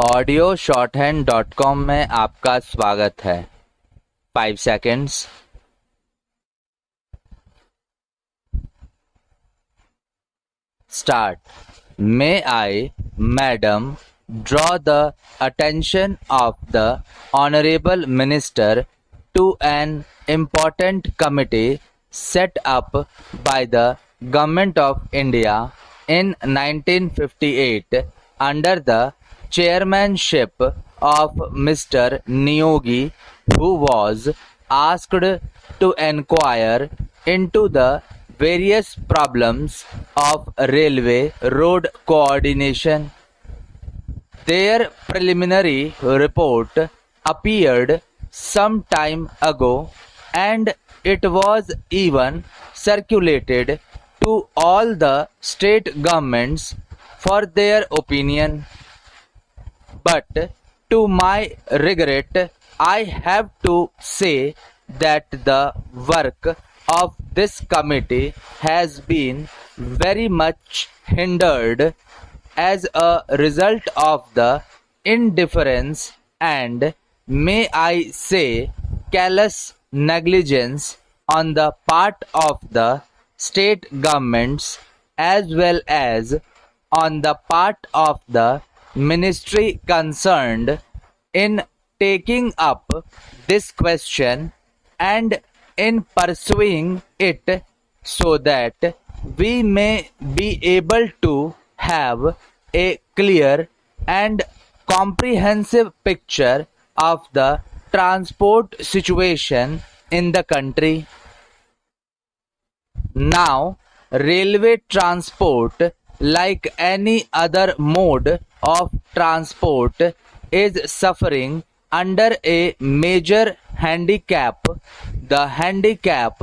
audio-shorthand.com में आपका स्वागत है। 5 seconds. Start. May I, Madam, draw the attention of the Honorable Minister to an important committee set up by the Government of India in 1958 under the chairmanship of Mr. Niyogi, who was asked to inquire into the various problems of railway road coordination. Their preliminary report appeared some time ago, and it was even circulated to all the state governments for their opinion. But to my regret, I have to say that the work of this committee has been very much hindered as a result of the indifference and, may I say, callous negligence on the part of the state governments as well as on the part of the ministry concerned in taking up this question and in pursuing it, so that we may be able to have a clear and comprehensive picture of the transport situation in the country. Now, railway transport, like any other mode of transport, is suffering under a major handicap, the handicap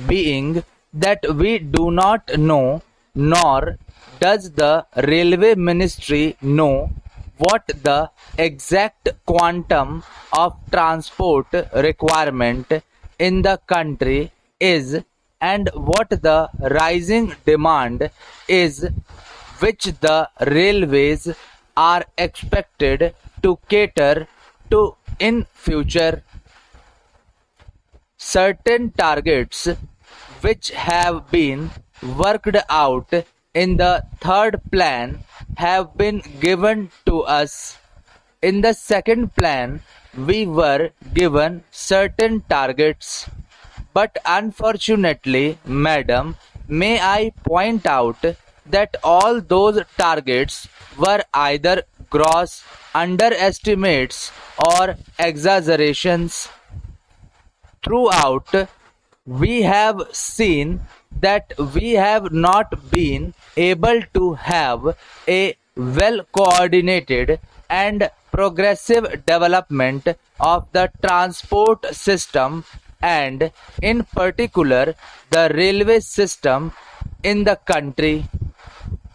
being that we do not know, nor does the railway ministry know, what the exact quantum of transport requirement in the country is and what the rising demand is, which the railways are expected to cater to in future. Certain targets which have been worked out in the third plan have been given to us. In the second plan, we were given certain targets. But unfortunately, Madam, may I point out that all those targets were either gross underestimates or exaggerations. Throughout, we have seen that we have not been able to have a well coordinated and progressive development of the transport system, and in particular the railway system in the country.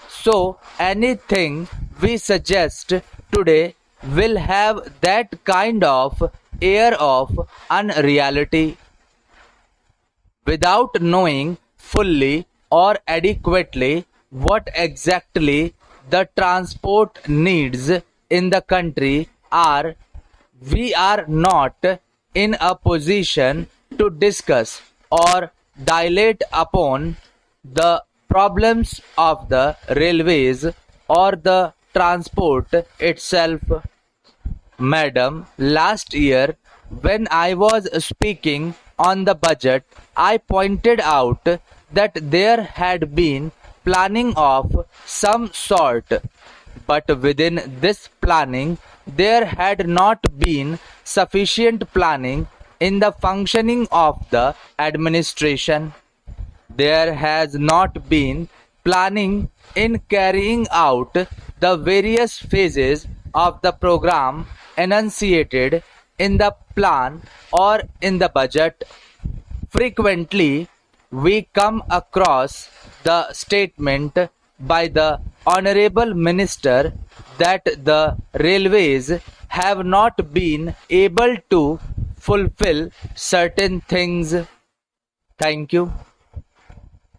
So anything we suggest today will have that kind of air of unreality. Without knowing fully or adequately what exactly the transport needs in the country are, we are not in a position to discuss or dilate upon the problems of the railways or the transport itself. Madam, last year when I was speaking on the budget, I pointed out that there had been planning of some sort, but within this planning there had not been sufficient planning in the functioning of the administration. There has not been planning in carrying out the various phases of the program enunciated in the plan or in the budget. Frequently, we come across the statement by the Honorable Minister that the railways have not been able to fulfill certain things. Thank you.